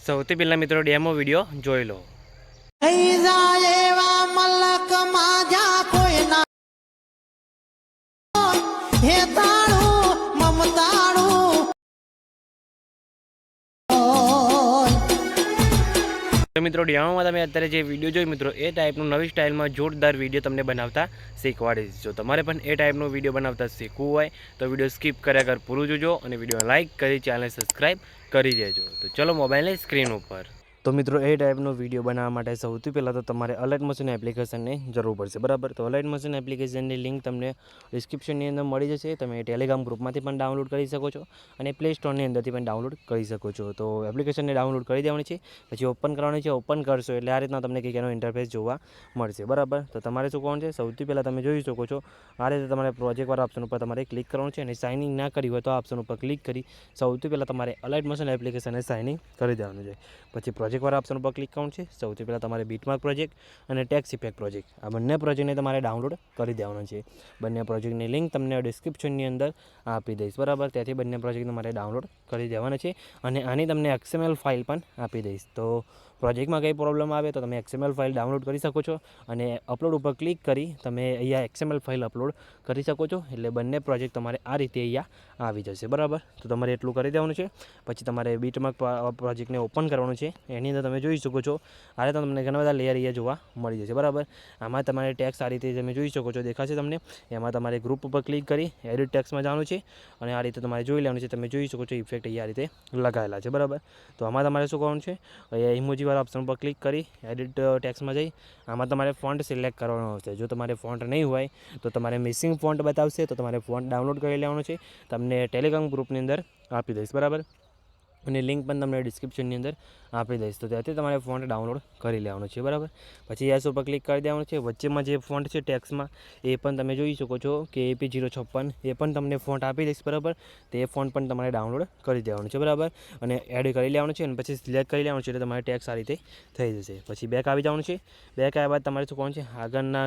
સૌથી પહેલાં મિત્રો ડેમો વિડીયો જોઈ લો। થઈ જાય એવા મલક માજા કોઈ ના હેતાળું મમતાળું તો મિત્રો ડેમોમાં તમે અત્યારે જે વિડીયો જોઈ મિત્રો એ ટાઈપનું નવી સ્ટાઇલમાં જોરદાર વિડીયો તમને બનાવતા શીખવાડીશ। જો તમારે પણ એ ટાઈપનો વિડીયો બનાવતા શીખવું હોય તો વિડીયો સ્કીપ કર્યા કર પૂરું જોજો અને વિડીયો લાઇક કરી ચેનલને સબસ્ક્રાઈબ કરી દેજો। તો ચલો મોબાઈલની સ્ક્રીન ઉપર। તો મિત્રો એ ટાઈપનો વિડીયો બનાવવા માટે સૌથી પહેલાં તો તમારે અલર્ટ મશીન એપ્લિકેશનની જરૂર પડશે, બરાબર। તો અલર્ટ મશીન એપ્લિકેશનની લિંક તમને ડિસ્ક્રિપ્શનની અંદર મળી જશે। તમે ટેલિગ્રામ ગ્રુપમાંથી પણ ડાઉનલોડ કરી શકો છો અને પ્લે સ્ટોરની અંદરથી પણ ડાઉનલોડ કરી શકો છો। તો એપ્લિકેશનને ડાઉનલોડ કરી દેવાની છે, પછી ઓપન કરવાની છે। ઓપન કરશો એટલે આ રીતના તમને કંઈક એનો ઇન્ટરફેસ જોવા મળશે, બરાબર। તો તમારે શું કરવાનું છે, સૌથી પહેલાં તમે જોઈ શકો છો આ રીતે તમારે પ્રોજેક્ટવાળા ઓપ્શન ઉપર તમારે ક્લિક કરવાનું છે અને સાઇન ઇન ના કરી હોય તો આ ઓપ્શન ઉપર ક્લિક કરી સૌથી પહેલાં તમારે અલર્ટ મશીન એપ્લિકેશનને સાઇન ઇન કરી દેવાનું છે। પછી પ્રોજેક્ટવાળા ઓપ્શન ઉપર ક્લિક કરવાનું છે। સૌથી પહેલાં તમારે બીટમાર્ક પ્રોજેક્ટ અને ટેક્સ ઇફેક્ટ પ્રોજેક્ટ આ બંને પ્રોજેક્ટને તમારે ડાઉનલોડ કરી દેવાનો છે। બંને પ્રોજેક્ટની લિંક તમને ડિસ્ક્રિપ્શનની અંદર આપી દઈશ, બરાબર। ત્યાંથી બંને પ્રોજેક્ટ તમારે ડાઉનલોડ કરી દેવાના છે અને આની તમને XML ફાઇલ પણ આપી દઈશ। તો પ્રોજેક્ટમાં કંઈ પ્રોબ્લેમ આવે તો તમે XML ફાઇલ ડાઉનલોડ કરી શકો છો અને અપલોડ ઉપર ક્લિક કરી તમે અહીંયા XML ફાઇલ અપલોડ કરી શકો છો। એટલે બંને પ્રોજેક્ટ તમારે આ રીતે અહીંયા આવી જશે, બરાબર। તો તમારે એટલું કરી દેવાનું છે। પછી તમારે બીટમાર્ક પ્રોજેક્ટને ઓપન કરવાનું છે। એની અંદર તમે જોઈ શકો છો આ રીતે તમને ઘણા બધા લેયર અહીંયા જોવા મળી જશે, બરાબર। આમાં તમારે ટેક્સ આ રીતે તમે જોઈ શકો છો, દેખાશે તમને। એમાં તમારે ગ્રુપ ઉપર ક્લિક કરી એડિટ ટેક્સમાં જવાનું છે અને આ રીતે તમારે જોઈ લેવાનું છે। તમે જોઈ શકો છો ઇફેક્ટ અહીંયા આ રીતે લગાવેલા છે, બરાબર। તો આમાં તમારે શું કરવાનું છે, અહીંયા ઇમોજીવાળા ઓપ્શન પર ક્લિક કરી એડિટ ટેક્સમાં જઈ આમાં તમારે ફોન્ટ સિલેક્ટ કરવાનો આવશે। જો તમારે ફોન્ટ નહીં હોય તો તમારે મિસિંગ ફોન્ટ બતાવશે, તો તમારે ફોન્ટ ડાઉનલોડ કરી લેવાનું છે। તમને ટેલિગ્રામ ગ્રુપની અંદર આપી દઈશ, બરાબર। અને લિંક પણ તમને ડિસ્ક્રિપ્શનની અંદર આપી દઈશ, તો ત્યાંથી તમારે ફોન્ટ ડાઉનલોડ કરી લેવાનું છે, બરાબર। પછી યસ ઉપર ક્લિક કરી દેવાનું છે। વચ્ચેમાં જે ફોન્ટ છે ટેક્સમાં એ પણ તમે જોઈ શકો છો કે AP056 એ પણ તમને ફોન્ટ આપી દઈશ, બરાબર। તે ફોન્ટ પણ તમારે ડાઉનલોડ કરી દેવાનું છે, બરાબર। અને એડ કરી લેવાનું છે અને પછી સિલેક્ટ કરી લેવાનું છે એટલે તમારે ટેક્સ આ રીતે થઈ જશે। પછી બેક આવી જવાનું છે। બેક આવ્યા બાદ તમારે શું કરવાનું છે, આગળના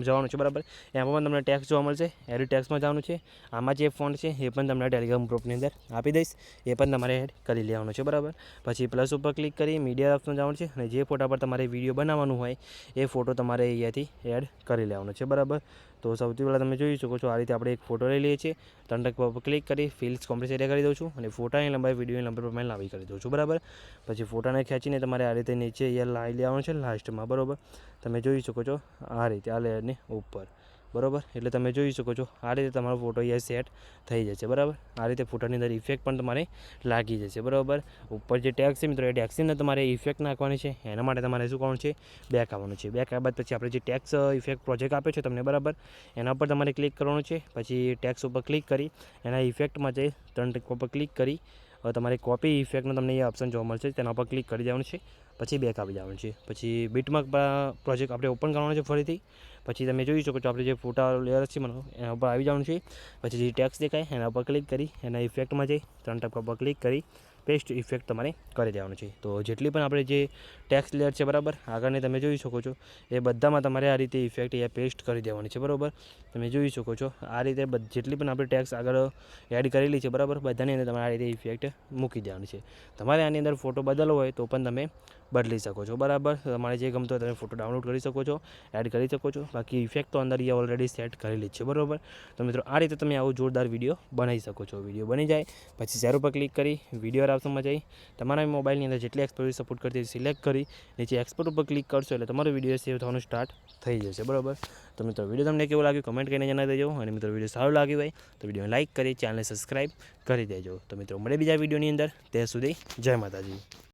જવાનું છે, બરાબર। એમાં પણ તમને ટેક્સ જોવા મળશે, એડિટ ટેક્સમાં જવાનું છે। આમાં જે ફોન્ટ છે એ પણ તમને ટેલિગ્રામ ગ્રુપની અંદર આપી દઈશ, એ પણ તમારે એડ કરી લેવાનું છે, બરાબર। પછી પ્લસ ઉપર ક્લિક કરી મીડિયા ઓપ્શન જવાનું છે અને જે ફોટા પર તમારે વિડીયો બનાવવાનું હોય એ ફોટો તમારે અહીંયાથી એડ કરી લેવાનો છે, બરાબર। તો સૌથી પહેલાં તમે જોઈ શકો છો આ રીતે આપણે એક ફોટો લઈ લઈએ છીએ। ત્રણ પર ક્લિક કરી ફિલ્સ કોમ્પ્રેસ એરિયા કરી દઉં છું અને ફોટાની લંબાઈ વિડીયોની લંબાઈ પ્રમાણે લાંબી કરી દઉં છું, બરાબર। પછી ફોટાને ખેંચીને તમારે આ રીતે નીચે અહીંયા લાવી લેવાનું છે લાસ્ટમાં, બરાબર। તમે જોઈ શકો છો આ રીતે આ લેયરની ઉપર, બરાબર। એટલે તમે જોઈ શકો છો આ રીતે તમારો ફોટો અહીંયા સેટ થઈ જશે, બરાબર। આ રીતે ફોટાની અંદર ઇફેક્ટ પણ તમારે લાગી જશે, બરાબર। ઉપર જે ટેક્સ છે મિત્રો એ ટેક્સની અંદર તમારે ઇફેક્ટ નાખવાની છે, એના માટે તમારે શું કરવાનું છે, બેક આવવાનું છે। બેક આવ્યા બાદ પછી આપણે જે ટેક્સ ઇફેક્ટ પ્રોજેક્ટ આપ્યો છે તમને, બરાબર, એના ઉપર તમારે ક્લિક કરવાનું છે। પછી ટેક્સ ઉપર ક્લિક કરી એના ઇફેક્ટમાં જઈ ત્રણ ટેક ઉપર ક્લિક કરી તમારે કોપી ઇફેક્ટનો તમને એ ઓપ્શન જોવા મળશે, તેના ઉપર ક્લિક કરી દેવાનું છે। પછી બેક આવી જવાનું છે। પછી બીટમાર્ક પ્રોજેક્ટ આપણે ઓપન કરવાનો છે ફરીથી। પછી તમે જોઈ શકો છો આપણે જે ફોટા લેયર છે મને એના ઉપર આવી જવાનું છે। પછી જે ટેક્સ દેખાય એના ઉપર ક્લિક કરી એના ઇફેક્ટમાં જઈ ત્રણ ટકા પર ક્લિક કરી પેસ્ટ ઇફેક્ટ તમારે કરી દેવાનું છે। તો જેટલી પણ આપણે જે ટેક્સ લેયર છે, બરાબર, આગળની તમે જોઈ શકો છો એ બધામાં તમારે આ રીતે ઇફેક્ટ અહીંયા પેસ્ટ કરી દેવાની છે, બરાબર। તમે જોઈ શકો છો આ રીતે જેટલી પણ આપણે ટેક્સ આગળ એડ કરેલી છે, બરાબર, બધાની અંદર તમારે આ રીતે ઇફેક્ટ મૂકી દેવાની છે। તમારે આની અંદર ફોટો બદલવો હોય તો પણ તમે બદલી શકો છો, બરાબર। તમારે જે ગમતો હોય તમે ફોટો ડાઉનલોડ કરી શકો છો, એડ કરી શકો છો। બાકી ઇફેક્ટ તો અંદર અહીંયા ઓલરેડી સેટ કરેલી જ છે, બરાબર। તો મિત્રો આ રીતે તમે આવું જોરદાર વિડીયો બનાવી શકો છો। વિડીયો બની જાય પછી શેર ઉપર ક્લિક કરી વિડીયો ઓપ્શનમાં જઈ તમારા મોબાઈલની અંદર જેટલી એક્સપોર્ટ સપોર્ટ કરતી સિલેક્ટ કરી નીચે એક્સપોર્ટ ઉપર ક્લિક કરશો એટલે તમારો વિડીયો સેવ થવાનું સ્ટાર્ટ થઈ જશે, બરાબર। તો મિત્રો વિડીયો તમને કેવું લાગ્યું કમેન્ટ કરીને જણાવી દેજો અને મિત્રો વિડીયો સારું લાગ્યું હોય તો વિડીયોને લાઇક કરી ચેનલને સબસ્ક્રાઈબ કરી દેજો। તો મિત્રો મળે બીજા વિડીયોની અંદર, ત્યાં સુધી જય માતાજી।